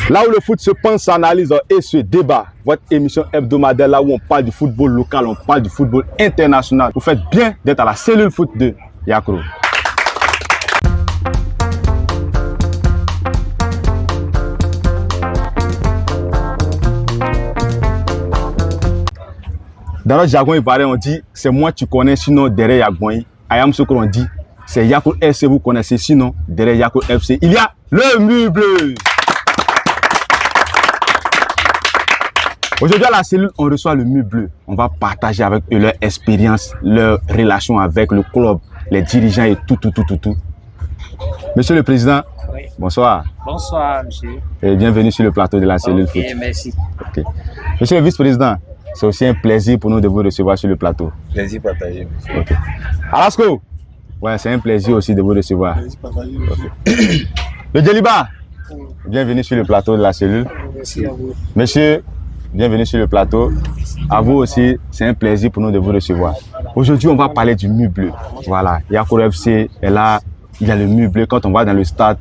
Là où le foot se pense, s'analyse et se débat. Votre émission hebdomadaire là où on parle du football local, on parle du football international. Vous faites bien d'être à la cellule foot de Yakro. Dans notre jargon ivoirien, on dit c'est moi tu connais, sinon derrière Yagouin. Ayam Sokro, on dit c'est Yakro FC, vous connaissez, sinon derrière Yakro FC, il y a le mur bleu. Aujourd'hui, à la cellule, on reçoit le mur bleu. On va partager avec eux leur expérience, leur relation avec le club, les dirigeants et tout. Monsieur le Président, oui. Bonsoir. Bonsoir, monsieur. Et bienvenue sur le plateau de la cellule foot. Merci. Okay. Monsieur le Vice-Président, c'est aussi un plaisir pour nous de vous recevoir sur le plateau. Plaisir partagé, monsieur. Okay. Alasco, ouais, c'est un plaisir aussi de vous recevoir. Plaisir partagé, monsieur. Okay. Le Djeliba, bienvenue sur le plateau de la cellule. Merci à vous. Monsieur, bienvenue sur le plateau. À vous aussi, c'est un plaisir pour nous de vous recevoir. Aujourd'hui, on va parler du mur bleu. Voilà, Yakro FC est là, il y a le mur bleu. Quand on va dans le stade,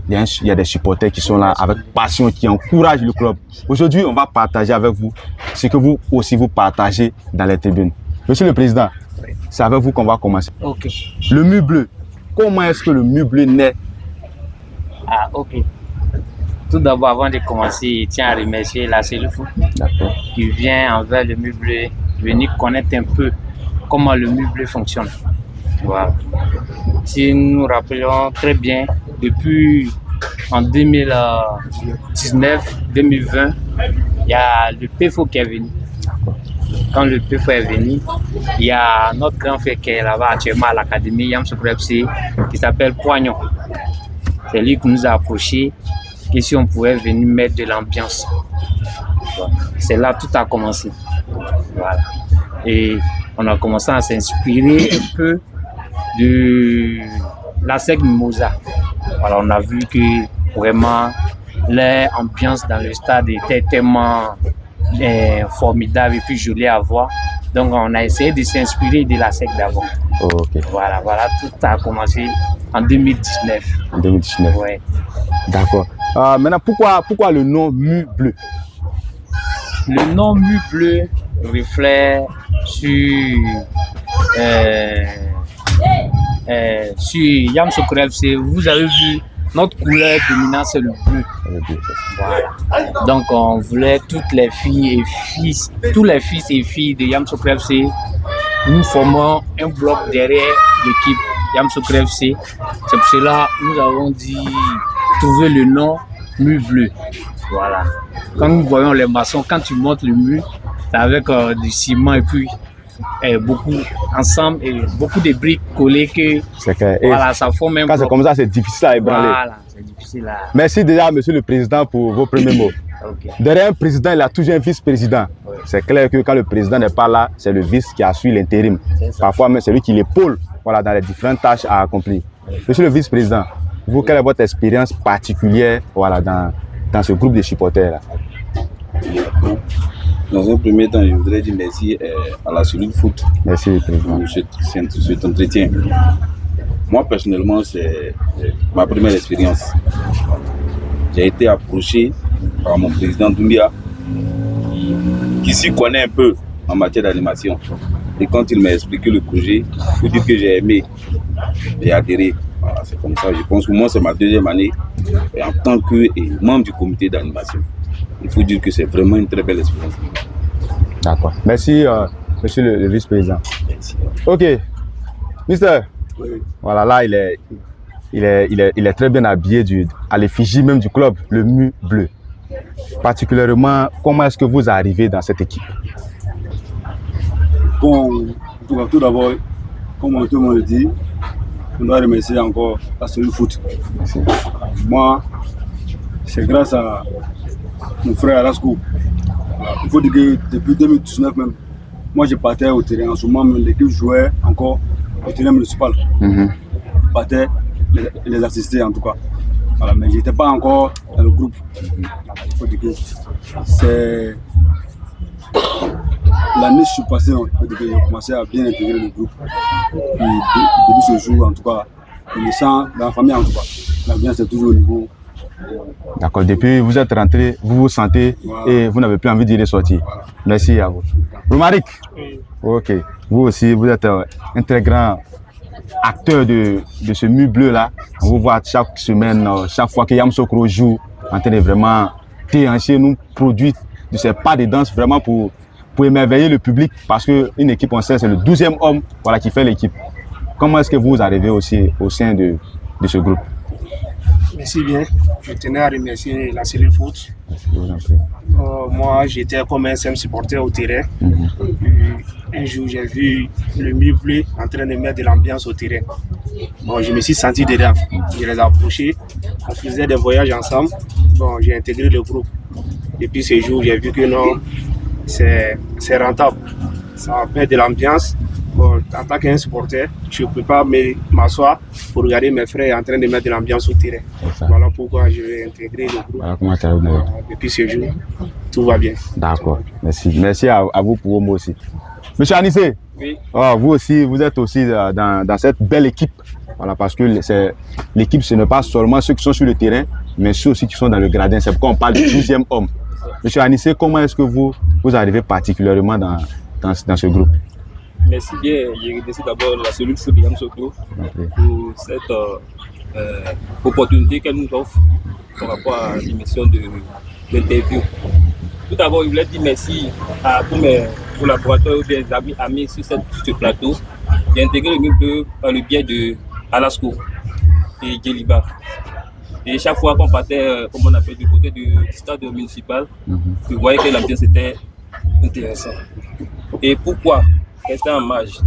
il y a des supporters qui sont là avec passion, qui encouragent le club. Aujourd'hui, on va partager avec vous ce que vous aussi vous partagez dans les tribunes. Monsieur le Président, c'est avec vous qu'on va commencer. Ok. Le mur bleu, comment est-ce que le mur bleu naît? Ah, ok. Tout d'abord, avant de commencer, je tiens à remercier la cellule foot qui vient envers le mur bleu, venir connaître un peu comment le mur bleu fonctionne. Voilà. Si nous nous rappelons très bien, depuis en 2019-2020, il y a le PFO qui est venu. Quand le PFO est venu, il y a notre grand frère qui est là-bas actuellement à l'académie Yam Sokro FC qui s'appelle Poignon. C'est lui qui nous a approchés et si on pouvait venir mettre de l'ambiance. Voilà. C'est là que tout a commencé. Voilà. Et on a commencé à s'inspirer un peu de la SEC Mimosa. Voilà, on a vu que vraiment l'ambiance dans le stade était tellement formidable et puis jolie à voir. Donc on a essayé de s'inspirer de la SEC d'avant. Okay. Voilà, tout a commencé en 2019. En 2019. Ouais. D'accord. Maintenant, pourquoi le nom mur bleu? Le nom mur bleu reflète sur Yam Sokro FC. Vous avez vu, notre couleur dominante, c'est le bleu. Voilà. Donc, on voulait toutes les filles et fils, tous les fils et filles de Yam Sokro FC. Nous formons un bloc derrière l'équipe Yam Sokro FC. C'est pour cela que nous avons dit trouver le nom mur bleu. Voilà. Quand nous voyons les maçons, quand tu montes le mur, c'est avec du ciment et puis beaucoup ensemble et beaucoup de briques collées que voilà, ça forme un bloc. Quand c'est comme ça, c'est difficile à ébranler. Voilà, c'est difficile à... Merci déjà, monsieur le Président, pour vos premiers mots. Okay. Derrière un président, il y a toujours un vice-président. Oui. C'est clair que quand le président n'est pas là, c'est le vice qui assure l'intérim. Parfois même, c'est lui qui l'épaule voilà, dans les différentes tâches à accomplir. Oui. Monsieur le vice-président, vous, quelle est votre expérience particulière voilà, dans ce groupe de supporters là? Dans un premier temps, je voudrais dire merci à la cellule foot. Merci, président. Pour cet entretien. Moi, personnellement, c'est ma première expérience. J'ai été approché par mon président Doumbia, qui s'y connaît un peu en matière d'animation. Et quand il m'a expliqué le projet, je peux dire que j'ai aimé, j'ai adhéré. Voilà, c'est comme ça. Je pense que moi, c'est ma deuxième année en tant que membre du comité d'animation. Il faut dire que c'est vraiment une très belle expérience. D'accord. Merci, monsieur le vice-président. Merci. Ok. Mister. Oui. Voilà, là, il est très bien habillé à l'effigie même du club, le mur bleu. Particulièrement, comment est-ce que vous arrivez dans cette équipe? Bon, tout d'abord, comme tout le monde le dit, on doit remercier encore la cellule foot. Merci. Moi, c'est grâce à mon frère Alasco. Il faut dire que depuis 2019 même, moi je partais au terrain. En ce moment, l'équipe jouait encore au terrain municipal. Je partais les assister en tout cas. Voilà, mais je n'étais pas encore dans le groupe. Il faut dire que c'est l'année je suis passé, j'ai commencé à bien intégrer le groupe. Puis depuis ce jour, en tout cas, je me sens dans la famille en tout cas. L'ambiance est toujours au niveau D'accord, depuis vous êtes rentré, vous vous sentez et vous n'avez plus envie d'y ressortir. Merci à vous. Romaric, ok, vous aussi, vous êtes un très grand acteur de ce MU bleu là. On vous voit chaque semaine, chaque fois que Yamoussoukro joue, en train de vraiment déhancher, nous produire de ces pas de danse vraiment pour émerveiller le public, parce qu'une équipe, on sait, c'est le 12e homme voilà, qui fait l'équipe. Comment est-ce que vous arrivez aussi au sein de ce groupe? Merci bien. Je tenais à remercier la cellule foot. Moi, j'étais comme un simple supporter au terrain. Un jour, j'ai vu le MU bleu en train de mettre de l'ambiance au terrain. Bon, je me suis senti dedans. Je les ai approchés. On faisait des voyages ensemble. Bon, j'ai intégré le groupe. Depuis ce jour, j'ai vu que non, c'est rentable. Ça met de l'ambiance. Bon, en tant qu'un supporter, je ne peux pas m'asseoir pour regarder mes frères en train de mettre de l'ambiance au terrain. Voilà pourquoi je vais intégrer le groupe. Voilà comment ça va. Depuis ce jour, tout va bien. D'accord, merci. Merci à vous pour vos mots aussi. Monsieur Anissé, Oui. Vous aussi, vous êtes aussi dans cette belle équipe. Voilà, parce que l'équipe, ce n'est pas seulement ceux qui sont sur le terrain, mais ceux aussi qui sont dans le gradin. C'est pourquoi on parle du 12e homme. Monsieur Anissé, comment est-ce que vous arrivez particulièrement dans ce groupe? Merci bien. Je remercie d'abord la cellule foot de Yamoussoukro pour cette opportunité qu'elle nous offre par rapport à l'émission d'interview. Tout d'abord, je voulais dire merci à tous mes collaborateurs ou des amis sur ce plateau. J'ai intégré le MU par le biais de Alasco et Djeliba. Et chaque fois qu'on partait, comme on appelle, du côté du stade municipal, je voyais que l'ambiance était intéressante. Et pourquoi rester en marge?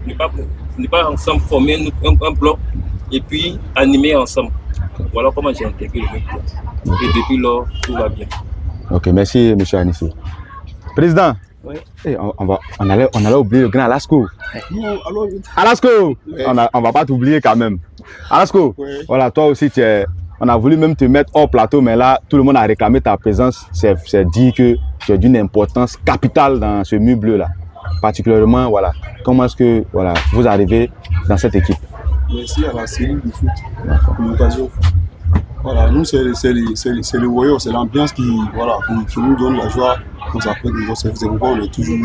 Ne pas ensemble former un bloc et puis animer ensemble. Voilà comment j'ai intégré le MU. Et depuis lors, tout va bien. Ok, merci M. Anissé. Président, Oui. on allait oublier le grand Alasco. Alasco, on ne va pas t'oublier quand même. Alasco, voilà, toi aussi, on a voulu même te mettre hors plateau, mais là, tout le monde a réclamé ta présence. C'est dit que tu es d'une importance capitale dans ce MU bleu là. Particulièrement, voilà, comment est-ce que vous arrivez dans cette équipe? Merci à la cellule du foot pour l'occasion. Voilà, nous, c'est le voyant, c'est l'ambiance qui nous donne la joie. C'est pourquoi on est toujours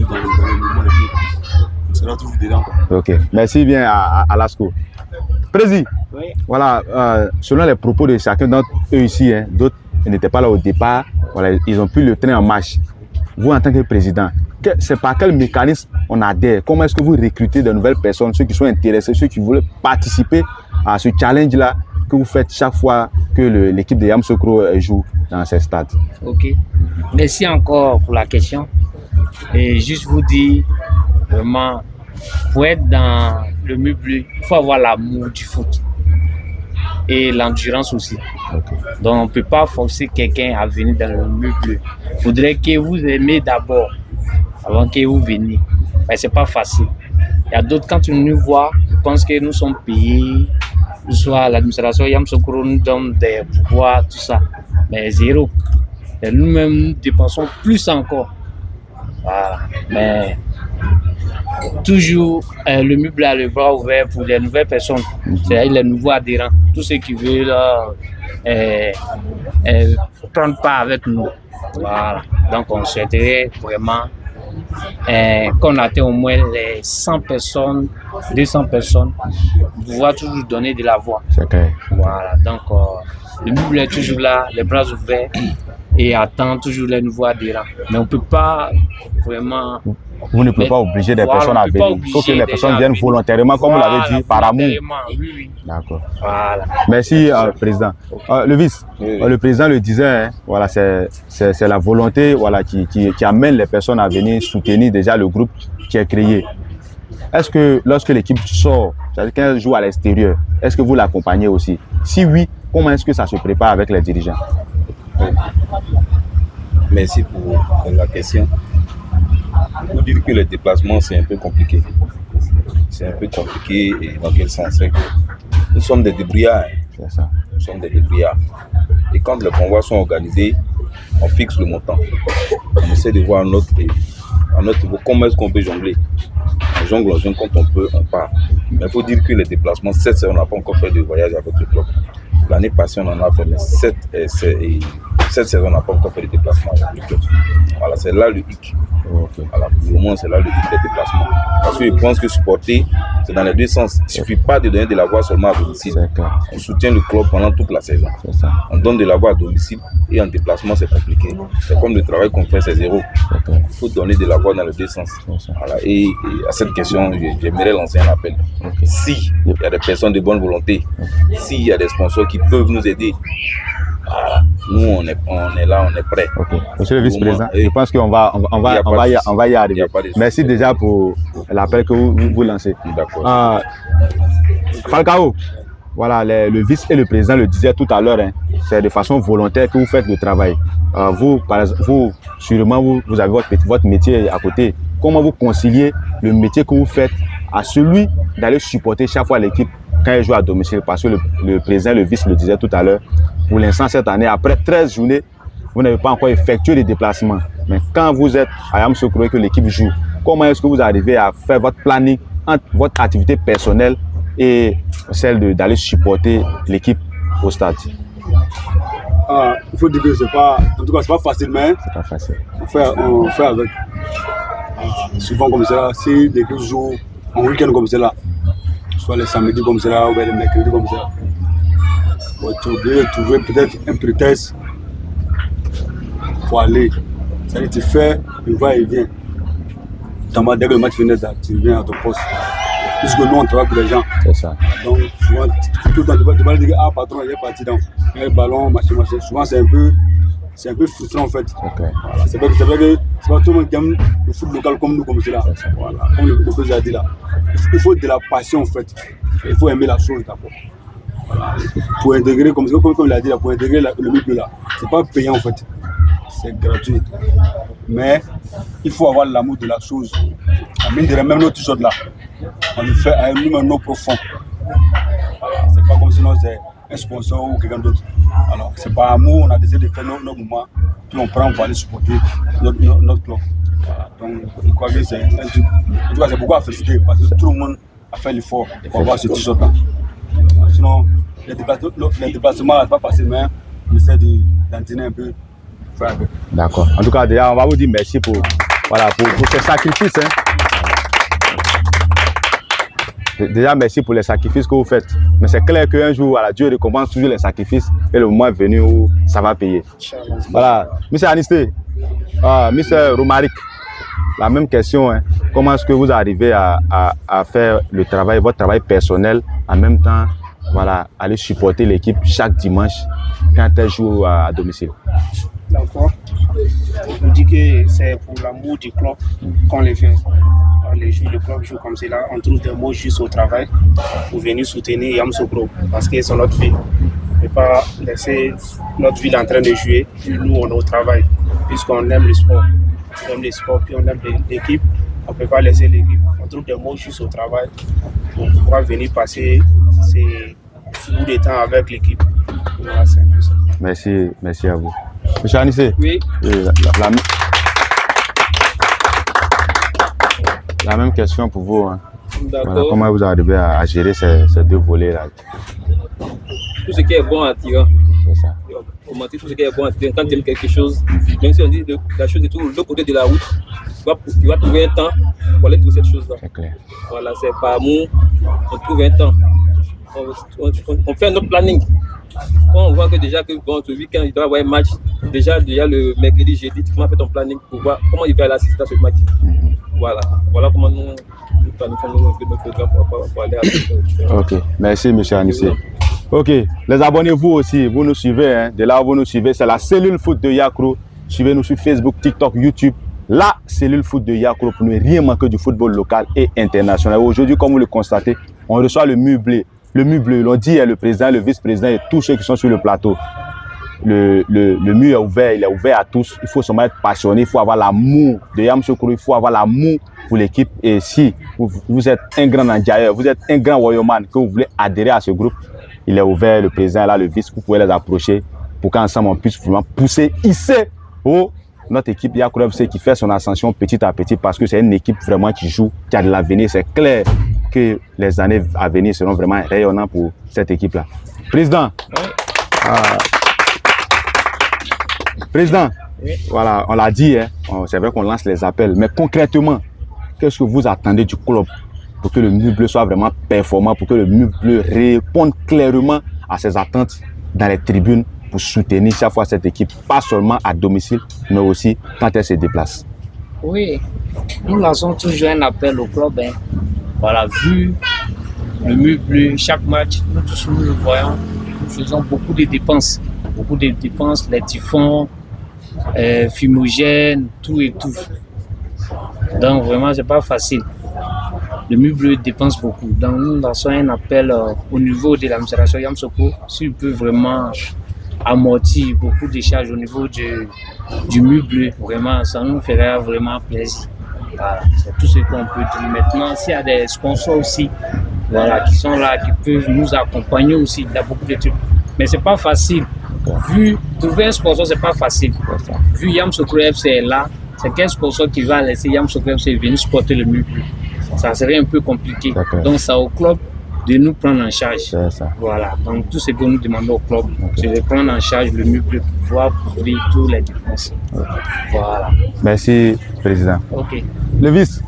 dans le mouvement. On sera toujours dedans. Ok, merci bien à Lasco. Président, Oui. voilà, selon les propos de chacun d'entre eux ici, d'autres n'étaient pas là au départ, voilà, ils ont pris le train en marche. Vous, en tant que président, c'est par quel mécanisme on adhère? Comment est-ce que vous recrutez de nouvelles personnes, ceux qui sont intéressés, ceux qui veulent participer à ce challenge-là que vous faites chaque fois que l'équipe de Yamoussoukro joue dans ces stades? Ok. Merci encore pour la question. Et juste vous dire, vraiment, pour être dans le MU bleu, il faut avoir l'amour du foot et l'endurance aussi. Okay. Donc on ne peut pas forcer quelqu'un à venir dans le MU bleu. Il faudrait que vous aimez d'abord avant que vous veniez. Mais ce n'est pas facile. Il y a d'autres, quand ils nous voient, ils pensent que nous sommes payés, soit l'administration Yamoussoukro nous donne des pouvoirs, tout ça. Mais zéro. Et nous-mêmes, nous dépensons plus encore. Voilà. Mais toujours, le MU bleu a le bras ouvert pour les nouvelles personnes, c'est-à-dire les nouveaux adhérents, tous ceux qui veulent prendre part avec nous. Voilà. Donc, on souhaiterait vraiment qu'on atteigne au moins les 100 personnes, 200 personnes, pour pouvoir toujours donner de la voix. C'est clair. Voilà. Donc, le MU bleu est toujours là, les bras ouverts, et attend toujours les nouveaux adhérents. Mais on ne peut pas vraiment... Vous ne pouvez pas obliger des personnes à venir. Il faut que les personnes viennent volontairement, comme vous l'avez dit, par amour. Oui. D'accord. Voilà. Merci, Président. Le vice, le président le disait, voilà, c'est la volonté qui amène les personnes à venir soutenir déjà le groupe qui est créé. Est-ce que lorsque l'équipe sort, c'est-à-dire qu'elle joue à l'extérieur, est-ce que vous l'accompagnez aussi? Si oui, comment est-ce que ça se prépare avec les dirigeants? Merci pour la question. Pour dire que les déplacements, c'est un peu compliqué. C'est un peu compliqué et dans quel sens? Nous sommes des débrouillards. C'est ça. Nous sommes des débrouillards. Et quand les convois sont organisés, on fixe le montant. On essaie de voir à notre niveau comment est-ce qu'on peut jongler. On jongle, quand on peut, on part. Mais il faut dire que les déplacements, cette on n'a pas encore fait de voyage avec le club. L'année passée, on en a fait, mais cette saison, on n'a pas encore fait de déplacements avec le club. Voilà, c'est là le hic. Voilà, pour le moment, c'est là le hic des déplacements. Parce que je pense que supporter, c'est dans les deux sens. Il ne suffit pas de donner de la voix seulement à domicile. On soutient le club pendant toute la saison. On donne de la voix à domicile et en déplacement, c'est compliqué. C'est comme le travail qu'on fait, c'est zéro. Il faut donner de la voix dans les deux sens. Voilà. Et à cette question, j'aimerais lancer un appel. Si il y a des personnes de bonne volonté, s'il y a des sponsors qui peuvent nous aider, voilà. Nous, on est là, on est prêts. Monsieur le vice-président, je pense qu'on va y arriver. Merci déjà pour l'appel que vous lancez. D'accord. Falcao, voilà, le vice et le président le disaient tout à l'heure, hein, c'est de façon volontaire que vous faites le travail. Vous, sûrement, vous avez votre métier à côté. Comment vous conciliez le métier que vous faites à celui d'aller supporter chaque fois l'équipe quand elle joue à domicile? Parce que le président et le vice le disaient tout à l'heure, pour l'instant, cette année, après 13 journées, vous n'avez pas encore effectué les déplacements. Mais quand vous êtes à Yamoussoukro et que l'équipe joue, comment est-ce que vous arrivez à faire votre planning entre votre activité personnelle et celle d'aller supporter l'équipe au stade? Il faut dire que c'est pas, en tout cas, c'est pas facile, mais c'est pas facile. On fait avec. Souvent comme ça, si l'équipe joue en week-end comme ça, soit les samedis comme ça, ou les mercredis comme ça, tu veux trouver peut-être un prétexte pour aller. C'est-à-dire tu fais le va-et-vient. Dès que le match finit, tu reviens à ton poste. Puisque nous, on travaille pour les gens. C'est ça. Donc, souvent, tout le temps, tu vas dire, ah, patron, il est parti dans le ballon, machin. Souvent, c'est un peu frustrant, en fait. Voilà. C'est vrai que c'est pas tout le monde qui aime le foot local comme nous, comme cela. Voilà. Comme le président a dit là. Il faut de la passion, en fait. Il faut aimer la chose d'abord. Voilà. Pour intégrer, comme il a dit là, pour intégrer le milieu là, c'est pas payant, en fait. C'est gratuit. Mais il faut avoir l'amour de la chose. Même notre t-shirt là, on le fait à nous profond. Voilà. C'est pas comme si c'est un sponsor ou quelqu'un d'autre. Alors, c'est par amour, on a décidé de faire nos moments, puis on prend pour aller supporter notre club. Voilà. Donc, je crois que c'est un truc. En tout cas, c'est beaucoup à féliciter parce que tout le monde a fait l'effort pour avoir ce t-shirt là. Sinon, les déplacements, c'est pas facile, mais on essaie d'en tenir un peu. D'accord. En tout cas, déjà, on va vous dire merci pour ces sacrifices. Hein. Déjà, merci pour les sacrifices que vous faites. Mais c'est clair qu'un jour, Dieu récompense toujours les sacrifices et le moment est venu où ça va payer. Voilà. Monsieur Anisté, Monsieur Romaric, la même question. Hein. Comment est-ce que vous arrivez à faire votre travail personnel, en même temps, voilà, aller supporter l'équipe chaque dimanche quand elle joue à domicile? D'accord. Je vous dis que c'est pour l'amour du club qu'on les fait. Le club joue comme cela, on trouve des mots juste au travail pour venir soutenir Yamoussoukro parce que c'est notre ville. On ne peut pas laisser notre ville en train de jouer. Nous, on est au travail puisqu'on aime le sport. On aime le sport puis on aime l'équipe. On ne peut pas laisser l'équipe. On trouve des mots juste au travail pour pouvoir venir passer ces bouts de temps avec l'équipe. Voilà, c'est un peu ça. Merci à vous. Monsieur Anissé, oui. La même question pour vous. Hein. Voilà, comment vous arrivez à gérer ces deux volets-là? Tout ce qui est bon attirant. C'est ça. Tout ce qui est bon attirant. Quand tu aimes quelque chose, même si on dit la chose est tout l'autre côté de la route, tu vas trouver un temps pour aller trouver cette chose-là. C'est clair. Voilà, c'est par amour, on trouve un temps. On fait notre planning. Quand on voit que déjà que ce week-end, il doit y avoir un match, déjà le mercredi, jeudi, tu commences à faire ton planning pour voir comment il va aller assister à ce match. Voilà comment nous planifions nos programmes pour aller à Ok, merci monsieur Anissé. Ok, les abonnez-vous aussi, vous nous suivez, hein. De là où vous nous suivez, c'est la cellule foot de Yakro. Suivez-nous sur Facebook, TikTok, YouTube. La cellule foot de Yakro pour ne rien manquer du football local et international. Aujourd'hui, comme vous le constatez, on reçoit le mur bleu. Le mur bleu, l'on dit, le président, le vice-président et tous ceux qui sont sur le plateau. Le mur est ouvert, il est ouvert à tous. Il faut seulement être passionné, il faut avoir l'amour de Yamoussoukro, il faut avoir l'amour pour l'équipe. Et si vous êtes un grand Nandiaïeur, vous êtes un grand Warriorman, que vous voulez adhérer à ce groupe, il est ouvert, le président est là, le vice, vous pouvez les approcher pour qu'ensemble on puisse vraiment pousser, hisser notre équipe Yakro FC qui fait son ascension petit à petit parce que c'est une équipe vraiment qui joue, qui a de l'avenir. C'est clair que les années à venir seront vraiment rayonnantes pour cette équipe-là. Président, Président, Oui. voilà, on l'a dit, hein, c'est vrai qu'on lance les appels, mais concrètement, qu'est-ce que vous attendez du club pour que le Mur Bleu soit vraiment performant, pour que le Mur Bleu réponde clairement à ses attentes dans les tribunes pour soutenir chaque fois cette équipe, pas seulement à domicile, mais aussi quand elle se déplace? Oui, nous lançons toujours un appel au club. Hein. Voilà, vu le Mur Bleu, chaque match, nous tous nous le voyons, nous faisons beaucoup de dépenses, les typhons, fumogènes, tout et tout. Donc vraiment, c'est pas facile. Le Mur Bleu dépense beaucoup. Donc nous lançons un appel au niveau de l'administration Yamsoko, s'il peut vraiment amortir beaucoup de charges au niveau du Mur Bleu. Vraiment, ça nous ferait vraiment plaisir. Voilà, c'est tout ce qu'on peut dire. Maintenant, s'il y a des sponsors aussi, voilà, qui sont là, qui peuvent nous accompagner aussi, il y a beaucoup de trucs. Mais c'est pas facile. Vu trouver un sponsor, c'est pas facile. Vu Yamsoko FC est là, c'est quel sponsor qui va laisser Yamsoko FC venir supporter le Mur Bleu? Ça serait un peu compliqué. Donc, c'est au club de nous prendre en charge. Ça. Voilà. Donc, tout ce que nous demandons au club, c'est de prendre en charge le Mur Bleu pour pouvoir couvrir tous les dépenses. Voilà. Merci, Président. OK. Le vice,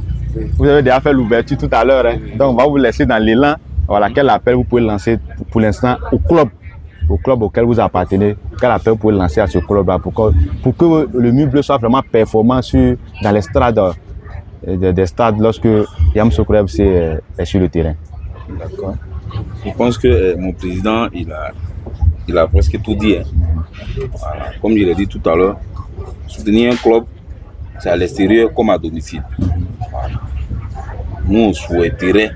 vous avez déjà fait l'ouverture tout à l'heure, hein? Donc on va vous laisser dans l'élan. Voilà, quel appel vous pouvez lancer pour l'instant au club auquel vous appartenez? Quel appel vous pouvez lancer à ce club-là pour que le Mur Bleu soit vraiment performant dans les stades, des stades lorsque Yamsoko FC est sur le terrain? D'accord. Je pense que mon président, il a presque tout dit. Hein. Voilà. Comme je l'ai dit tout à l'heure, soutenir un club, c'est à l'extérieur comme à domicile. Voilà. Nous, on souhaiterait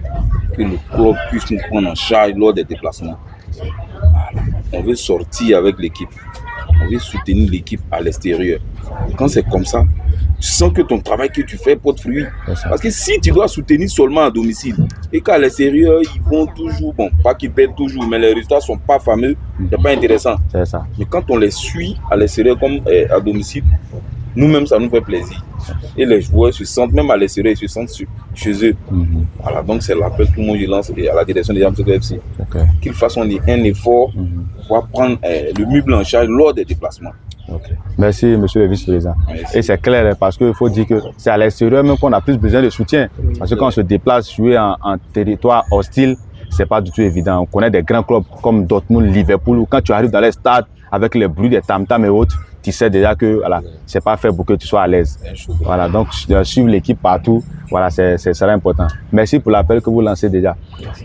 que le club puisse nous prendre en charge lors des déplacements. Voilà. On veut sortir avec l'équipe. On veut soutenir l'équipe à l'extérieur. Quand c'est comme ça, tu sens que ton travail que tu fais porte fruit. Parce que si tu dois soutenir seulement à domicile et qu'à l'extérieur, ils vont toujours, bon, pas qu'ils perdent toujours, mais les résultats ne sont pas fameux, c'est pas intéressant. C'est ça. Mais quand on les suit à l'extérieur comme à domicile, nous-mêmes, ça nous fait plaisir. Et les joueurs se sentent, même à l'extérieur, ils se sentent chez eux. Voilà, donc c'est l'appel que tout le monde lance à la direction de Yamsoko FC. Qu'ils fassent un effort pour prendre le Mur Bleu en charge lors des déplacements. Merci, monsieur le vice-président. Et c'est clair, parce qu'il faut dire que c'est à l'extérieur même qu'on a plus besoin de soutien. Parce que quand on se déplace, jouer en territoire hostile, c'est pas du tout évident. On connaît des grands clubs comme Dortmund, Liverpool, où quand tu arrives dans les stades avec les bruits des tam-tams et autres, tu sais déjà que voilà, c'est pas fait pour que tu sois à l'aise. Voilà, donc suivre l'équipe partout, voilà, c'est important. Merci pour l'appel que vous lancez déjà.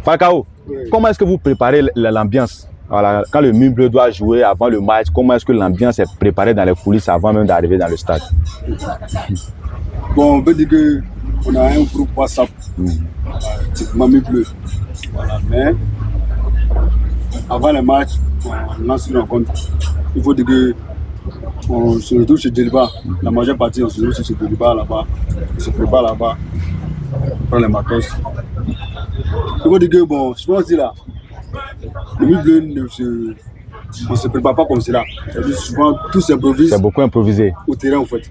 Falcao, comment est-ce que vous préparez l'ambiance? Voilà, quand le Mur Bleu doit jouer avant le match, comment est-ce que l'ambiance est préparée dans les coulisses avant même d'arriver dans le stade? Bon, on peut dire qu'on a un groupe WhatsApp, typiquement Mur Bleu. Voilà, mais avant le match, on lance une rencontre. Il faut dire qu'on se retrouve chez Deliba. La majeure partie, on se retrouve chez Deliba là-bas. On se prépare là-bas, on prend les matos. Il faut dire que, bon, je pense là, le Mur Bleu ne se prépare pas comme cela. C'est-à-dire souvent tout s'improvise. C'est beaucoup improvisé. Au terrain en fait.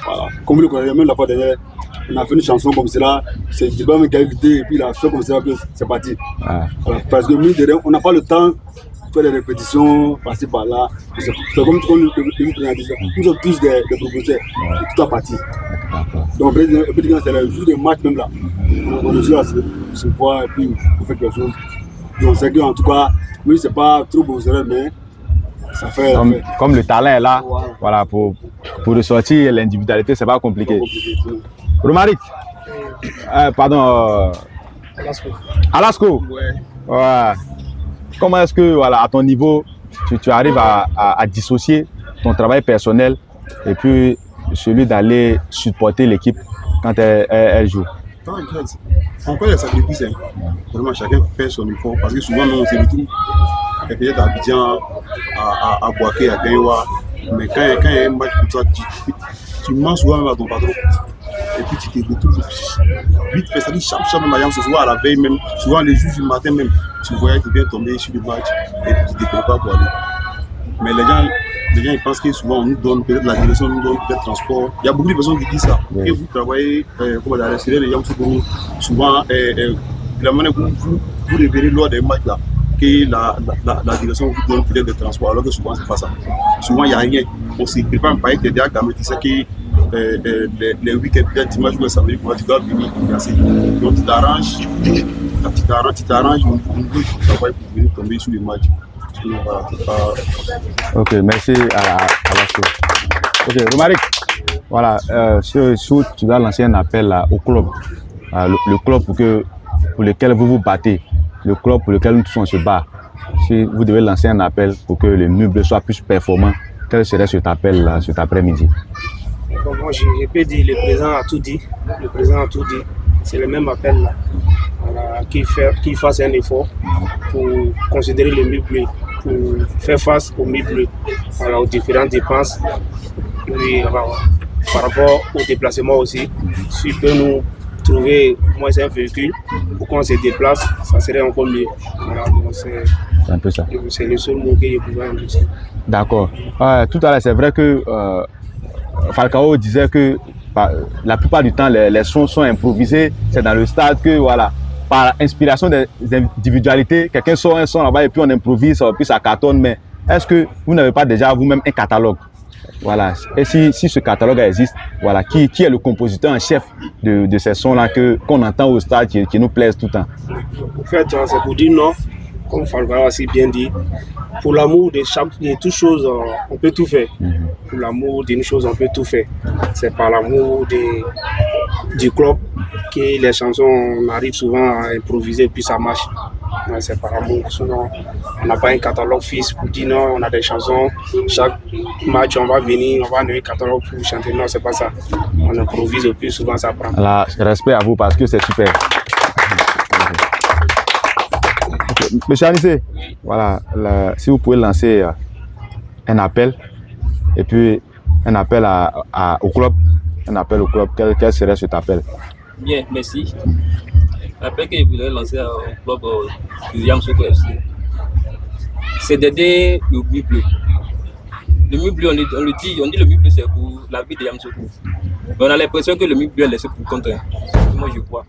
Voilà. Comme vous le connaissez, même la fois dernière, on a fait une chanson comme cela, c'est Djiba qui a invité et puis il a fait comme ça, c'est parti. Voilà. Parce que nous, on n'a pas le temps de faire des répétitions, passer par là. C'est comme nous sommes tous des proposés, tout à partir. Donc, c'est le jour de match même là. On est là, se voit et puis on fait quelque chose. Donc, on sait qu'en tout cas, oui, c'est pas trop beau, mais ça fait. Comme le talent est là, voilà, pour ressortir l'individualité, c'est pas compliqué. Romaric, pardon, Alasco. Ouais. Comment est-ce que, voilà, à ton niveau, tu arrives à dissocier ton travail personnel et puis celui d'aller supporter l'équipe quand elle joue? On connaît les sacrifices. Hein. Vraiment, chacun fait son effort. Parce que souvent, nous, on se retrouve peut-être à Abidjan, à Boaké, à Gaïwa. Mais quand il y a un match comme ça, tu mens souvent même à ton patron. Et puis tu te retrouves vite fait. Ça dit chaque même ce soir à la veille même, souvent les jours du matin même, tu voyais qu'il vient tomber sur le match et puis tu ne te prépares pour aller. Mais les gens ils pensent que souvent on nous donne peut-être la direction, on nous donne peut-être transport. Il y a beaucoup de personnes qui disent ça. Oui. Et vous travaillez comme dans les les Yamoussoukro, souvent la manière que vous révélez lors des matchs là, que la direction vous donne peut-être des transports, alors que souvent c'est pas ça. Souvent il n'y a rien. On se prépare par des diacres, mais tu sais que les week-ends, les dimanches ou le samedi, tu dois venir casser. Donc tu t'arranges, tu travailles pour venir tomber sur les matchs. Ok, merci à la chose. Ok, Romaric, voilà, tu dois lancer un appel au club, le club pour lequel vous vous battez, le club pour lequel nous tous on se bat. Si vous devez lancer un appel pour que le meuble soit plus performant, quel serait cet appel cet après-midi? Bon, moi, je peux dire, le président a tout dit. Le président a tout dit. C'est le même appel là. Voilà, qu'il fasse un effort pour considérer le meuble, pour faire face au meuble, voilà, aux différentes dépenses. Et, voilà, par rapport au déplacement aussi, s'il peut nous trouver moins un véhicule pour qu'on se déplace, ça serait encore mieux. Voilà, c'est un peu ça. C'est le seul mot que je pouvais dire. D'accord. Tout à l'heure, c'est vrai que Falcao disait que la plupart du temps, les sons sont improvisés. C'est dans le stade que, voilà, par inspiration des individualités, quelqu'un sort un son là-bas et puis on improvise, puis ça cartonne. Mais est-ce que vous n'avez pas déjà vous-même un catalogue? Voilà. Et si ce catalogue existe, voilà, qui est le compositeur en chef de ces sons-là qu'on entend au stade, qui nous plaisent tout le temps? En fait, c'est pour dire non, comme Falcao a si bien dit. Pour l'amour de toute chose, on peut tout faire. Pour l'amour d'une chose, on peut tout faire. C'est par l'amour du club que les chansons, on arrive souvent à improviser et puis ça marche. Ouais, c'est par amour. Souvent, on n'a pas un catalogue fixe pour dire non, on a des chansons. Chaque match, on va venir, on va donner un catalogue pour chanter. Non, c'est pas ça. On improvise et puis souvent ça prend. Là, respect à vous parce que c'est super. Monsieur Anissé, voilà, si vous pouvez lancer un appel et puis un appel au club, quel serait cet appel? Bien, merci. L'appel que je voulais lancer au club de Yamoussoukro FC, c'est d'aider le meuble. Le meuble, on dit le meuble c'est pour la vie de Yamoussoukro. On a l'impression que le meuble est laissé pour contre. Moi je crois.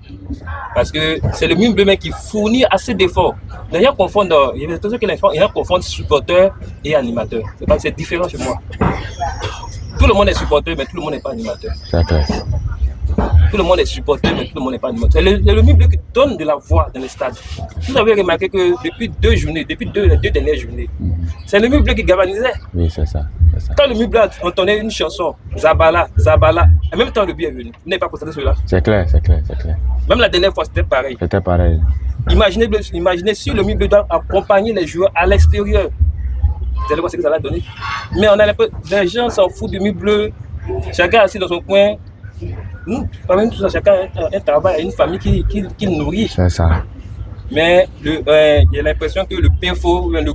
Parce que c'est le meuble même qui fournit assez d'efforts. D'ailleurs, il y a l'impression que les gens confondent supporter et animateur. C'est différent chez moi. Tout le monde est supporter, mais tout le monde n'est pas animateur. C'est clair. Tout le monde est supporter, mais tout le monde n'est pas animateur. C'est le meuble qui donne de la voix dans le stade. Vous avez remarqué que depuis les deux dernières journées, c'est le meuble qui galvanisait. Oui, c'est ça. Quand le meuble entendait une chanson, Zabala, en même temps le but est venu. Vous n'avez pas constaté cela? C'est clair. Même la dernière fois, c'était pareil. Imaginez si le meuble doit accompagner les joueurs à l'extérieur. Vous allez voir ce que ça va donner. Mais on a l'impression que les gens s'en foutent du meuble. Chacun assis dans son coin. Nous, pas même tout ça, chacun a un travail, une famille qui nourrit. C'est ça. Mais il y a l'impression que le PFO, le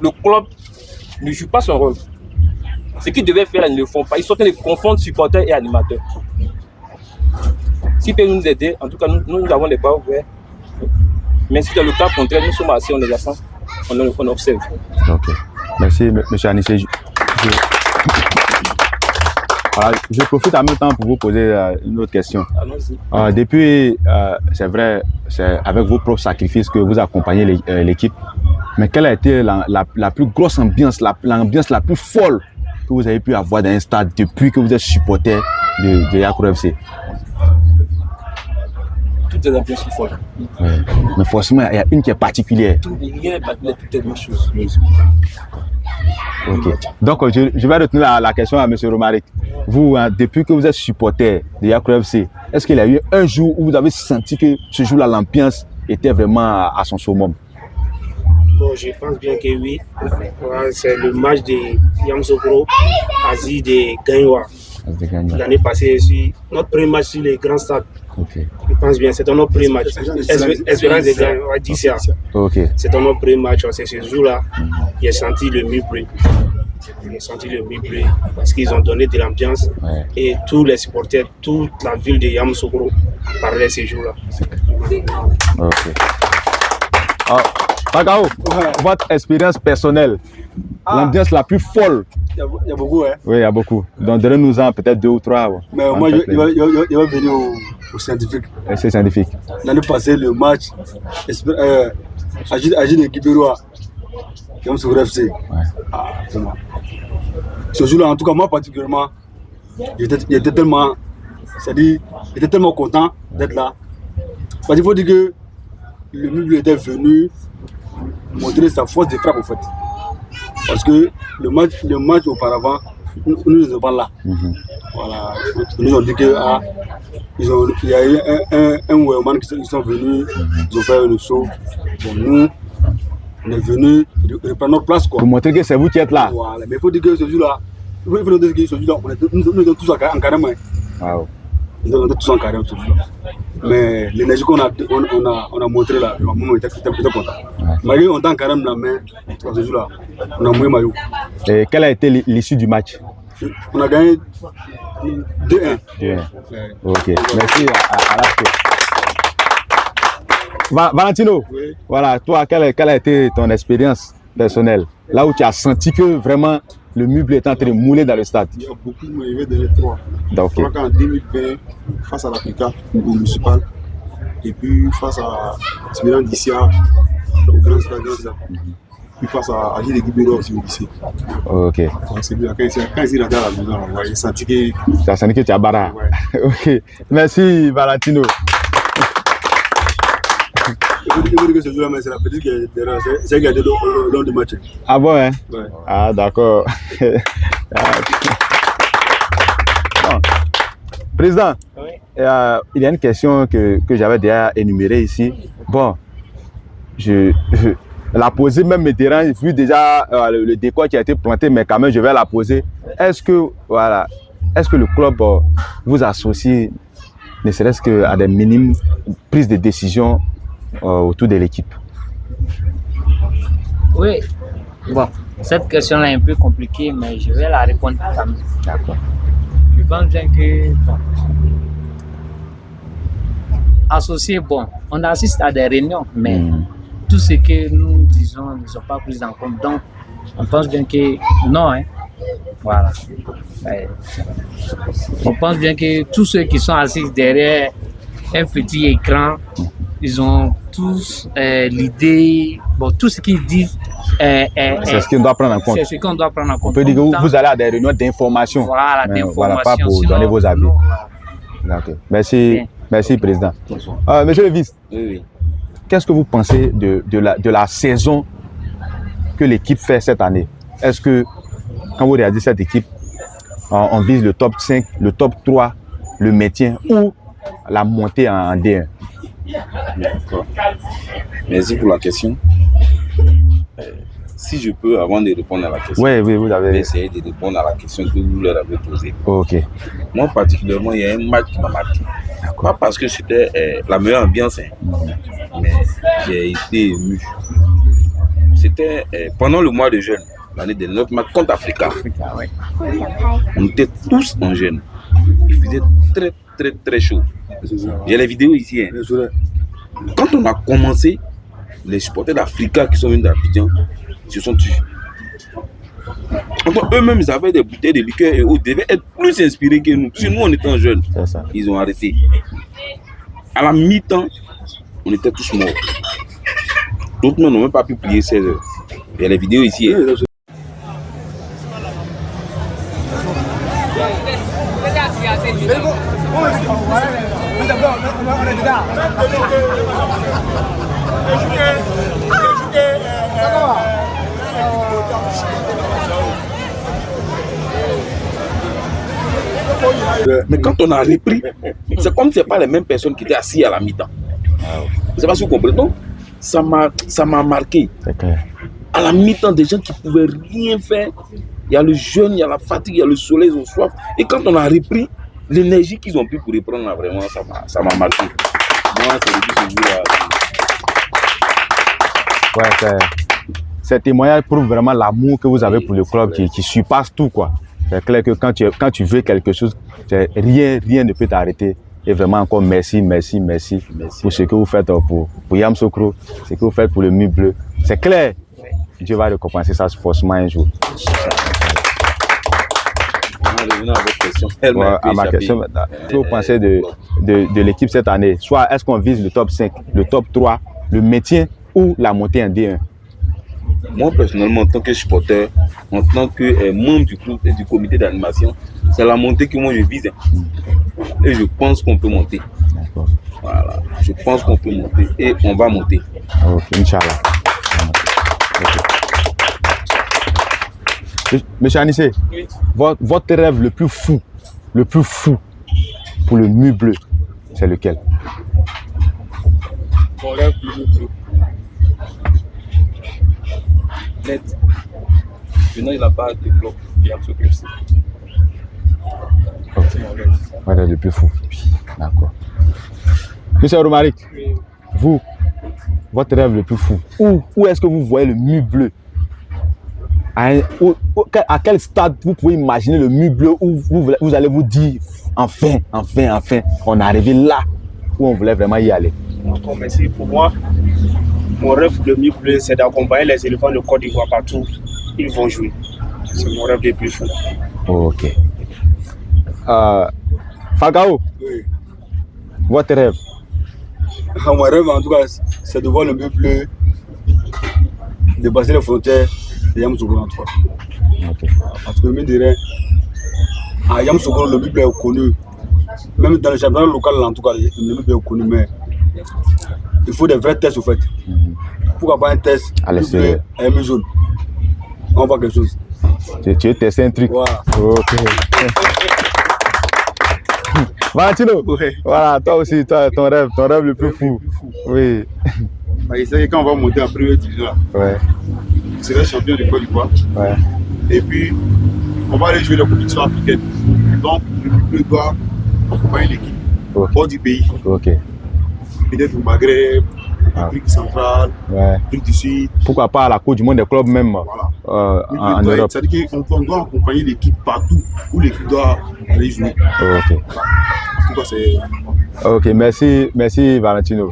club ne joue pas son rôle. Ce qu'ils devaient faire, ils ne le font pas. Ils sont en train de confondre supporters et animateurs. S'ils peuvent nous aider, en tout cas, nous avons les bras ouverts. Mais si dans le cas contraire, nous sommes assis, on les attend, on observe. Ok. Merci, M. Anissé. Voilà, je profite en même temps pour vous poser une autre question. Depuis, c'est vrai, c'est avec vos propres sacrifices que vous accompagnez l'équipe. Mais quelle a été la plus grosse ambiance, l'ambiance la plus folle que vous avez pu avoir dans un stade depuis que vous êtes supporter de Yaoundé FC? Toutes les ambiances sont folles. Oui. Mais forcément, il y a une qui est particulière. Rien n'est particulier, toutes les mêmes choses. Ok. Donc, je vais retenir la question à M. Romaric. Vous, depuis que vous êtes supporter de Yaoundé FC, est-ce qu'il y a eu un jour où vous avez senti que ce jour-là, l'ambiance était vraiment à son summum? Bon, je pense bien que oui. Voilà, c'est le match de Yamoussoukro, Asie de Gaïwa. L'année passée, notre premier match sur les grands stades. Okay. Je pense bien, c'est notre premier match. Espérance de gagner, on va dire ça. Okay. C'est notre premier match. C'est ce jour-là, j'ai senti le mépris. J'ai senti le mépris parce qu'ils ont donné de l'ambiance et tous les supporters, toute la ville de Yamoussoukro parlaient ce jour-là. Ok. Tagao, votre expérience personnelle, l'ambiance la plus folle. Il y a beaucoup, hein. Oui, il y a beaucoup. Donc, donnez-nous-en peut-être 2 ou 3. Ouais. Mais moi, il va venir au scientifique. C'est scientifique. L'année passée, le match, Agile de Guibéroa, comme sur FC. Vraiment. Ce jour-là, en tout cas, moi particulièrement, j'étais tellement, c'est-à-dire, j'étais tellement content d'être là. Parce qu'il faut dire que le milieu était venu montrer sa force de frappe, en fait. Parce que le match auparavant, nous n'étions pas là. Voilà. Ils nous ont dit que il y a eu un Wellman qui sont venus, ils ont fait le saut. Bon, nous, on est venus reprendre notre place. Pour montrer que c'est vous qui êtes là. Voilà. Mais il faut dire que ce jour-là, nous étions tous en carême. Wow. Nous étions tous en carême ce jour-là. Mais l'énergie qu'on a montré là, on était content. Malgré on était en carême là, mais ce jour-là, on a mouillé maillot. Et quelle a été l'issue du match? On a gagné 2-1. 2-1. Ok, merci à la Valentino, oui. Voilà, toi, quelle a été ton expérience personnelle? Là où tu as senti que vraiment le meuble est en train de mouler dans le stade. Il y a beaucoup, mais il va donner 3. Donc, je crois qu'en 2020, face à l'Africa, au municipal, et puis face à Espérance d'Issia, au grand stade, puis face à Agile de Guibéroa aussi au lycée. Ok. Donc c'est bien, quand il est rentré à la maison, il a senti que... Tu as senti que tu as barré. Ouais. Ok. Merci Valentino. Il faut dire que ce jour-là, c'est la petite qui est derrière, c'est elle qui a été le long du match. Ah bon, hein? Ouais. Ah, d'accord. Bon. Président, oui. Il y a une question que j'avais déjà énumérée ici. Bon, la poser même me dérange, vu déjà le décor qui a été planté, mais quand même, je vais la poser. Est-ce que le club vous associe, ne serait-ce qu'à des minimes prises de décision autour de l'équipe? Oui, bon, cette question-là est un peu compliquée, mais je vais la répondre quand même. D'accord. Je pense bien que, bon, associé, bon, on assiste à des réunions, mais tout ce que nous disons ne sont pas pris en compte. Donc, on pense bien que non, hein. Voilà. On pense bien que tous ceux qui sont assis derrière un petit écran, ils ont tous l'idée, bon, tout ce qu'ils disent. C'est ce qu'on doit prendre en compte. C'est ce qu'on doit prendre en compte. On peut dire que vous allez à des réunions d'information. Voilà, d'information. Voilà, pas pour donner vos avis. Okay. Merci, merci, Président. Monsieur le vice, oui. Qu'est-ce que vous pensez de la saison que l'équipe fait cette année? Est-ce que, quand vous regardez cette équipe, on vise le top 5, le top 3, le maintien ou la montée en D1? D'accord. Merci pour la question. Si je peux, avant de répondre à la question, oui, vous avez essayer de répondre à la question que vous leur avez posée. Ok. Moi, particulièrement, il y a un match qui m'a marqué. Pas parce que c'était la meilleure ambiance, hein, mais j'ai été ému. C'était pendant le mois de jeûne, l'année de notre match contre Africa. Ouais. On était tous en jeûne. Il faisait très, très, très chaud. J'ai les vidéos ici. Hein. Quand on a commencé, les supporters d'Africa qui sont venus d'Abidjan se sont tués. Eux-mêmes, ils avaient des bouteilles de liqueur et eux devaient être plus inspirés que nous. Si nous, on était en jeunes, ils ont arrêté. À la mi-temps, on était tous morts. D'autres n'ont même pas pu prier 16 heures. Il y a les vidéos ici. Hein. Mais quand on a repris, c'est comme si ce n'est pas les mêmes personnes qui étaient assises à la mi-temps. C'est pas si vous comprenez. Donc, ça m'a marqué. À la mi-temps, des gens qui ne pouvaient rien faire, il y a le jeûne, il y a la fatigue, il y a le soleil, ils ont soif. Et quand on a repris, l'énergie qu'ils ont pu pour reprendre, là, vraiment, ça m'a marqué. Moi, c'est depuis ce jour-là. Ouais, ces témoignages prouvent vraiment l'amour que vous avez pour le club qui surpasse tout, quoi. C'est clair que quand tu veux quelque chose, rien ne peut t'arrêter. Et vraiment encore merci pour ce que vous faites pour Yamoussoukro, ce que vous faites pour le Mur Bleu. C'est clair, Dieu va récompenser ça forcément un jour. Ouais, à ma question maintenant, qu'est-ce que vous pensez de l'équipe cette année? Soit est-ce qu'on vise le top 5, le top 3, le maintien ou la montée en D1? Moi, personnellement, en tant que supporter, en tant que membre du club et du comité d'animation, c'est la montée que moi je vise. Et je pense qu'on peut monter. Voilà, je pense qu'on peut monter et on va monter. Ok, Inch'Allah. Okay. Monsieur Anissé, oui. Votre rêve le plus fou pour le Mur Bleu, c'est lequel? Mon rêve le plus bleu. Net. Maintenant, il n'a pas de club qui a ce club-ci. Ok. Voilà le plus fou. D'accord. Monsieur Romaric, oui. Vous, votre rêve le plus fou, où est-ce que vous voyez le Mur Bleu? À quel stade vous pouvez imaginer le Mur Bleu où vous allez vous dire enfin, on est arrivé là où on voulait vraiment y aller? Encore merci. Pour moi, mon rêve de Mur Bleu, c'est d'accompagner les éléphants de Côte d'Ivoire partout. Ils vont jouer. C'est mon rêve le plus fou. Ok. Fagao, oui. Votre rêve? Mon rêve, en tout cas, c'est de voir le Mur Bleu dépasser les frontières de Yamoussoukro en tout cas. Okay. Parce que, me dirais, à Yamoussoukro, le Mur Bleu est connu. Même dans le championnat local, en tout cas, le Mur Bleu est connu, mais il faut des vrais tests, au fait. Pourquoi pas un test à l'extérieur à un jaune? On voit quelque chose. Tu veux tester un truc? Voilà. Ok. Valentino, oui. Voilà, toi aussi, ton rêve le plus fou. Oui. Il sait que quand on va monter en première division, ouais. On serait champion de Côte d'Ivoire. Ouais. Et puis, on va aller jouer la compétition africaine. Donc, le Mur Bleu doit accompagner l'équipe hors du pays. Ok. Peut-être au Maghreb, Afrique centrale, ouais. Afrique du Sud. Pourquoi pas à la Coupe du Monde des clubs même en Europe? C'est-à-dire qu'on doit accompagner l'équipe partout où l'équipe doit aller jouer. Ok. En tout cas, c'est... Ok, merci Valentino.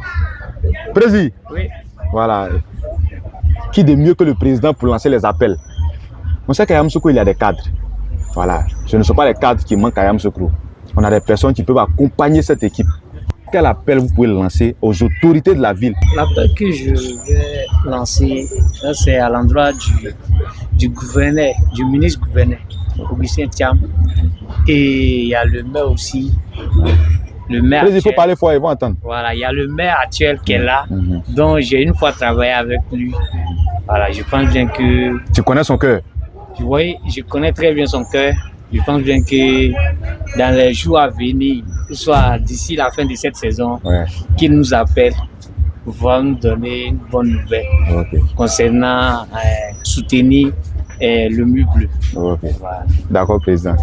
Président. Oui. Voilà. Qui de mieux que le président pour lancer les appels? On sait qu'à Yamoussoukro, il y a des cadres. Voilà. Ce ne sont pas les cadres qui manquent à Yamoussoukro. On a des personnes qui peuvent accompagner cette équipe. Quel appel vous pouvez lancer aux autorités de la ville? L'appel que je vais lancer, c'est à l'endroit du gouverneur, du ministre-gouverneur, Augustin Thiam. Et il y a le maire aussi. Le maire il faut parler fort, ils vont entendre. Voilà, il y a le maire actuel qui est là, dont j'ai une fois travaillé avec lui. Voilà, je pense bien que... Tu connais son cœur? Oui, je connais très bien son cœur. Je pense bien que dans les jours à venir, soit d'ici la fin de cette saison, ouais, qu'il nous appelle pour pouvoir nous donner une bonne nouvelle concernant soutenir le Mur Bleu. Voilà. D'accord, président.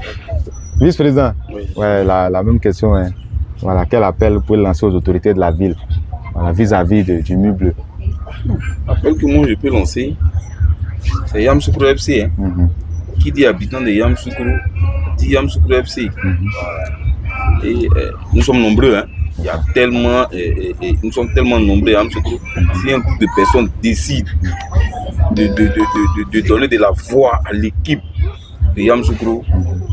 Vice-président, oui. Ouais, la même question. Hein. Voilà, quel appel vous pouvez lancer aux autorités de la ville, voilà, vis-à-vis du Mur Bleu? L'appel que moi je peux lancer, c'est Yamoussoukro FC. Hein. Qui dit habitant de Yamoussoukro, dit Yamoussoukro FC. Et nous sommes nombreux. Hein. Il y a tellement, nous sommes tellement nombreux à Yamoussoukro. Si un groupe de personnes décide de donner de la voix à l'équipe de Yamoussoukro,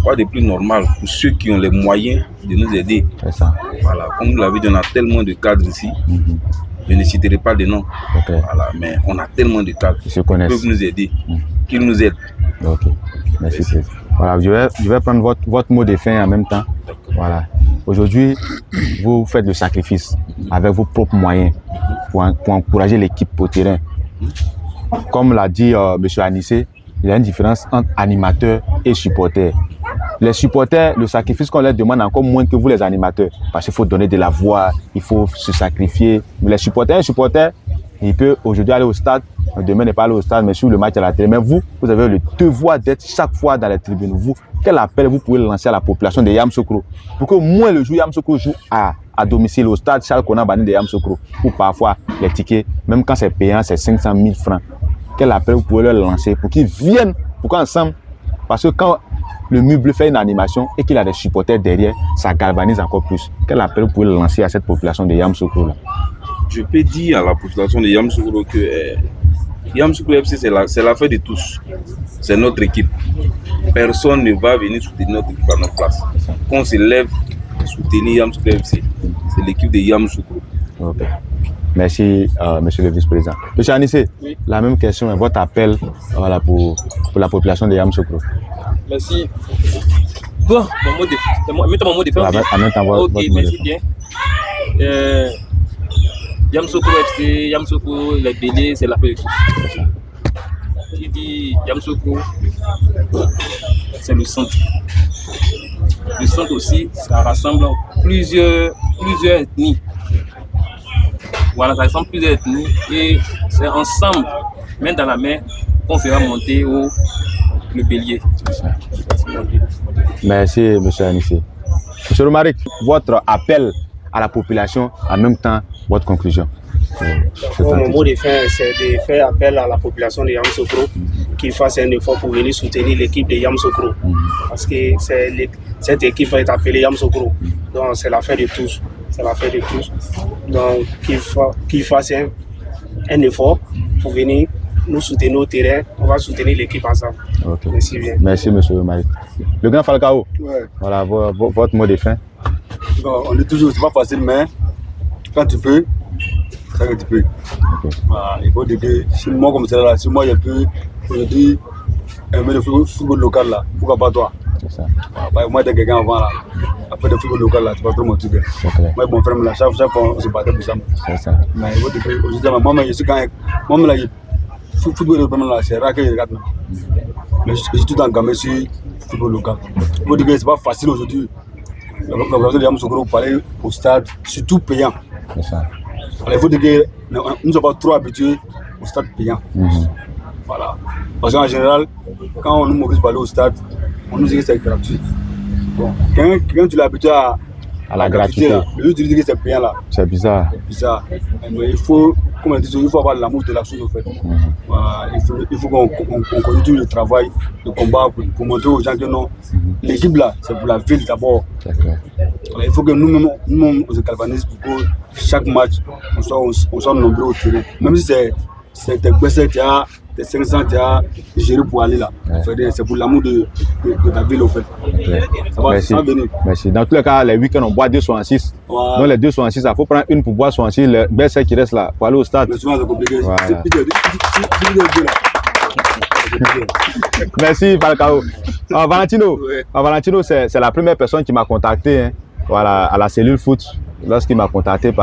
quoi de plus normal pour ceux qui ont les moyens de nous aider. C'est ça. Voilà, comme vous l'avez dit, on a tellement de cadres ici. Je ne citerai pas de noms. Voilà, mais on a tellement de cadres qui peuvent nous aider, qu'ils nous aident. Ok, merci. Voilà, je vais prendre votre mot de fin en même temps. Voilà. Aujourd'hui, vous faites le sacrifice avec vos propres moyens pour encourager l'équipe au terrain. Comme l'a dit M. Anissé, il y a une différence entre animateurs et supporters. Les supporters, le sacrifice qu'on leur demande encore moins que vous les animateurs. Parce qu'il faut donner de la voix, il faut se sacrifier. Mais les supporters, un supporter, il peut aujourd'hui aller au stade demain n'est pas allé au stade, mais sur le match à la télé. Mais vous, vous avez le devoir d'être chaque fois dans les tribunes. Vous, quel appel vous pouvez lancer à la population de Yamoussoukro pour que moins le jour Yamoussoukro joue à domicile au stade Charles Konan Banni de Yamoussoukro, ou parfois les tickets, même quand c'est payant, c'est 500 000 francs. Quel appel vous pouvez leur lancer pour qu'ils viennent, pour qu'ensemble, parce que quand le Muble fait une animation et qu'il a des supporters derrière, ça galvanise encore plus. Quel appel vous pouvez lancer à cette population de Yamoussoukro là? Je peux dire à la population de Yamoussoukro que Yamoussoukro FC, c'est l'affaire de tous. C'est notre équipe. Personne ne va venir soutenir notre équipe à notre place. Quand on se lève pour soutenir Yamoussoukro FC, c'est l'équipe de Yamoussoukro. Okay. Merci, monsieur le vice-président. Monsieur Anissé, oui. La même question, votre appel voilà, pour la population de Yamoussoukro. Merci. Bon, mon mot de fin. Mon mot de fin. Ok, merci bien. Yamoussoukro FC, Yamoussoukro, les Béliers, c'est la paix de tous. Qui dit Yamoussoukro, c'est le centre. Le centre aussi, ça rassemble plusieurs ethnies. Voilà, ça rassemble plusieurs ethnies et c'est ensemble, main dans la main, qu'on fera monter le Bélier. Merci, monsieur Anissé. Monsieur Romaric, votre appel à la population, en même temps, votre conclusion. Mon mot de fin, c'est de faire appel à la population de Yamoussoukro qu'il fasse un effort pour venir soutenir l'équipe de Yamoussoukro. Parce que cette équipe est appelée Yamoussoukro. Donc c'est l'affaire de tous. C'est l'affaire de tous. Donc qu'il fasse un effort pour venir nous soutenir au terrain. On va soutenir l'équipe ensemble. Okay. Merci bien. Merci, monsieur Romaric. Le grand Falcao, Ouais. voilà votre mot de fin. Bon, on est toujours, c'est pas facile, mais quand tu peux, c'est ça que tu peux. Okay. Voilà, il faut dire que si moi, comme ça, là, si moi, je peux aujourd'hui aimer le football local, là, pourquoi pas toi? C'est ça. Voilà, moi, j'étais quelqu'un avant, là, à faire le football local, là, c'est pas trop mon truc. Moi, mon frère, là, chaque fois, on se battait pour ça. C'est ça. Mais il faut dire que aujourd'hui, moi, je suis quand même, moi, là, football local, là, c'est rare que je regarde. Mais je suis tout engammé sur le football local. Il faut dire que c'est pas facile aujourd'hui. La population de Yamoussoukro pour aller au stade, surtout payant. C'est ça. Alors, il faut dire que nous ne sommes pas trop habitués au stade payant. Voilà. Parce qu'en général, quand on nous mobilise pour aller au stade, on nous dit que c'est gratuit. Bon, quand tu l'es habitué à la gratuité, le jour tu dis que c'est payant là. C'est bizarre. C'est bizarre. Mais il faut, comme on dit, il faut avoir l'amour de la chose en fait. Voilà, il faut qu'on continue le travail, le combat pour montrer aux gens que non, l'équipe là, c'est pour la ville d'abord. Il faut que nous-mêmes, on se galvanise pour que chaque match, on soit nombreux au terrain. Même si c'est des blessés, des 500, tu as géré pour aller là. C'est pour l'amour de la ville au fait. Ça va, merci. Ça va venir. Merci. Dans tous les cas, les week-ends, on boit 266. Voilà. Donc les 266, il faut prendre une pour boire 66. Les blessés qui restent là, pour aller au stade. Mais souvent, c'est compliqué. Voilà. C'est Merci Falcao. Valentino, Valentino c'est la première personne qui m'a contacté voilà, à la cellule foot. Lorsqu'il m'a contacté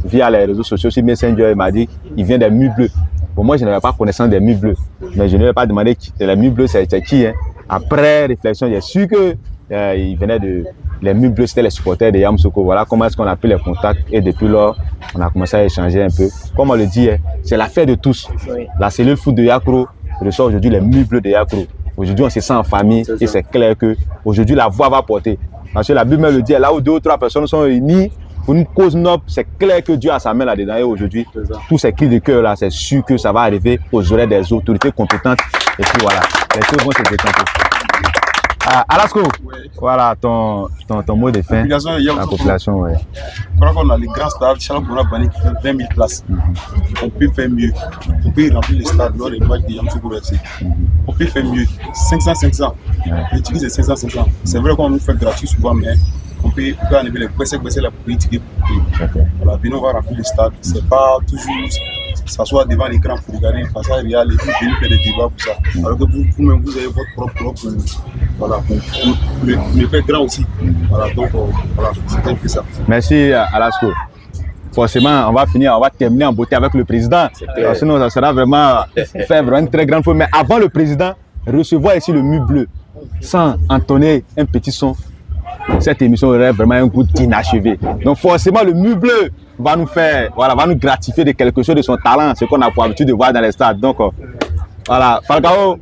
via les réseaux sociaux sur Messenger, il m'a dit qu'il vient des Mues Bleus. Pour moi, je n'avais pas connaissance des Mues Bleus. Mais je ne lui ai pas demandé les Mues Bleus, c'est qui. Après réflexion, j'ai su qu'il venait de... Les Mues Bleus, c'était les supporters de Yamoussoukro. Voilà comment est-ce qu'on a pris les contacts. Et depuis lors, on a commencé à échanger un peu. Comme on le dit, c'est l'affaire de tous. La cellule foot de Yakro reçoit aujourd'hui les Mues Bleus de Yakro. Aujourd'hui, on se sent en famille et c'est clair que aujourd'hui la voix va porter. Parce que la Bible me le dit, là où 2 ou 3 personnes sont réunies pour une cause noble, c'est clair que Dieu a sa main là-dedans. Et aujourd'hui, tous ces cris de cœur là, c'est sûr que ça va arriver aux oreilles des autorités compétentes. Et puis voilà, les choses vont se décanter. Alasco, voilà ton mot de fin. La population, ouais. Quand on a les grands stades, Charles Konan Banni qui fait 20 000 places. On peut faire mieux. On peut remplir les stades lors des matchs de Yamoussoukro FC. On peut faire mieux. 500. J'utilise les 500. C'est vrai qu'on nous fait gratuit souvent, mais on peut enlever les baisser la politique. Voilà, venons voir remplir les stades. C'est pas toujours s'asseoir devant l'écran pour regarder, passer à regarder, et puis venir faire des débats pour ça. Alors que vous-même, vous avez votre propre voilà, pour le faire grand aussi. Voilà, donc voilà, c'est un peu ça. Merci Alasco. Forcément, on va terminer en beauté avec le président. Sinon, ça sera vraiment faire vraiment une très grande fois. Mais avant le président, recevoir ici le Mue Bleu, sans entonner un petit son, cette émission aurait vraiment un goût d'inachevé. Donc forcément, le Mu Bleu va nous faire, voilà, va nous gratifier de quelque chose de son talent, ce qu'on a pour habitude de voir dans les stades. Donc voilà, Falcao,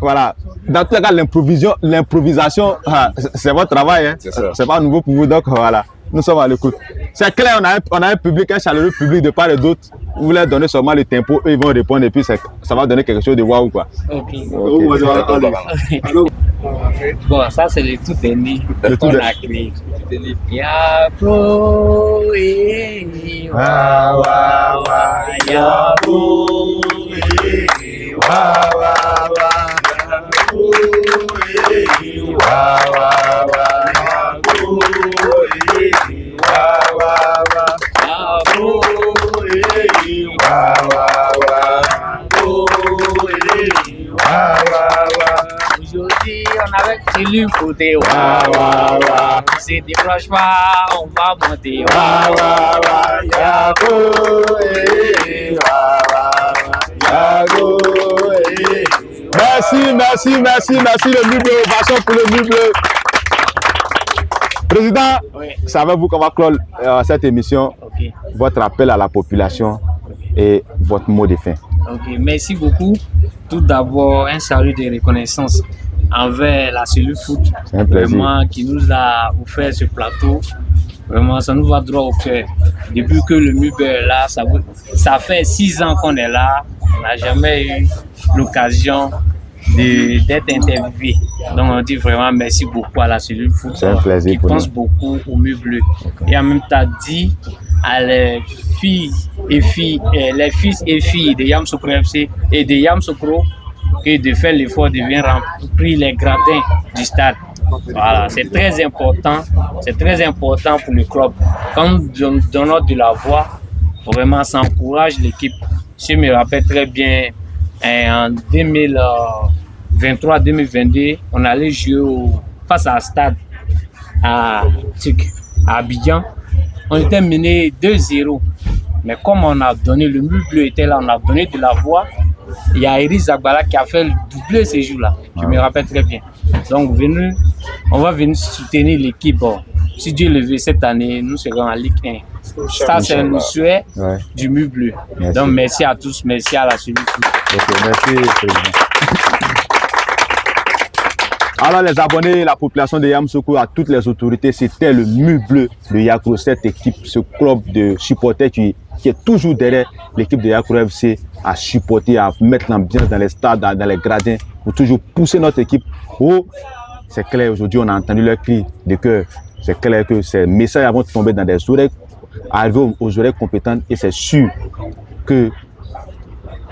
voilà. Dans tous les cas, l'improvisation, c'est votre travail, hein. C'est pas nouveau pour vous, donc voilà. Nous sommes à l'écoute. C'est clair, on a un public, un chaleureux public de part et d'autre. Vous leur donnez seulement le tempo, eux ils vont répondre et puis ça va donner quelque chose de waouh quoi. Bon, ça c'est le tout dernier qu'on a créé. Yakro, wa wa wa, Yakro, wa wa wa, Yakro, wa wa wa, Yakro. Aujourd'hui, on avait cellule côté, c'est des proches pas, on va monter, Merci le Mu Bleu, ovation pour le Mu Bleu. Président, c'est avec vous qu'on va clore cette émission. Votre appel à la population et votre mot de fin. Merci beaucoup. Tout d'abord, un salut de reconnaissance envers la cellule foot, vraiment, qui nous a offert ce plateau. Vraiment, ça nous va droit au cœur. Depuis que le Mu Bleu est là, ça fait 6 ans qu'on est là. On n'a jamais eu l'occasion d'être interviewé. Donc on dit vraiment merci beaucoup à la cellule foot qui pense beaucoup au Mu Bleu. Et en même temps dit à les fils et filles de Yamoussoukro FC et de Yamoussoukro que de faire l'effort de venir remplir les gradins du stade. Voilà, c'est très important pour le club. Quand nous donnons de la voix, vraiment ça encourage l'équipe. Je me rappelle très bien en 2023-2022, on allait jouer face à Stade à Abidjan. On était mené 2-0. Mais comme on a donné, le Mu Bleu était là, on a donné de la voix. Il y a Iris Zagbala qui a fait le doublé ce jour-là. Je me rappelle très bien. Donc on va venir soutenir l'équipe. Bon, si Dieu le veut, cette année, nous serons en Ligue 1. Ça, c'est le souhait du Mu Bleu. Donc merci à tous, merci à la cellule. Merci, président. Alors les abonnés, la population de Yamoussoukro, à toutes les autorités, c'était le Mu Bleu de Yakro, cette équipe, ce club de supporters qui est toujours derrière l'équipe de Yakro FC à supporter, à mettre l'ambiance dans les stades, dans les gradins, pour toujours pousser notre équipe haut. C'est clair, aujourd'hui on a entendu leur cri de cœur. C'est clair que ces messages vont tomber dans des oreilles, arriver aux oreilles compétentes et c'est sûr que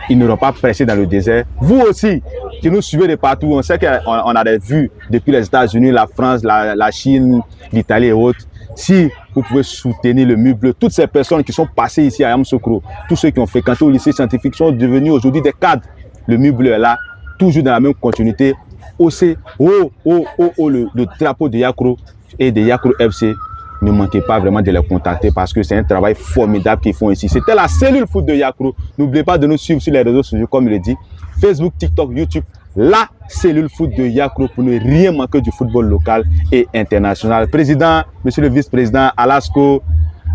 ils n'auront pas pressé dans le désert. Vous aussi, qui nous suivez de partout, on sait qu'on a des vues depuis les États-Unis, la France, la Chine, l'Italie et autres. Si vous pouvez soutenir le Mu Bleu, toutes ces personnes qui sont passées ici à Yamoussoukro, tous ceux qui ont fréquenté au lycée scientifique sont devenus aujourd'hui des cadres. Le Mu Bleu est là, toujours dans la même continuité. Le drapeau de Yakro et de Yakro FC. Ne manquez pas vraiment de les contacter parce que c'est un travail formidable qu'ils font ici. C'était la cellule foot de Yakro. N'oubliez pas de nous suivre sur les réseaux sociaux, comme il le dit. Facebook, TikTok, YouTube. La cellule foot de Yakro pour ne rien manquer du football local et international. Président, monsieur le vice-président, Alasco,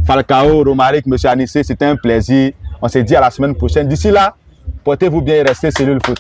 Falcao, Romaric, monsieur Anissé, c'était un plaisir. On se dit à la semaine prochaine. D'ici là, portez-vous bien et restez cellule foot.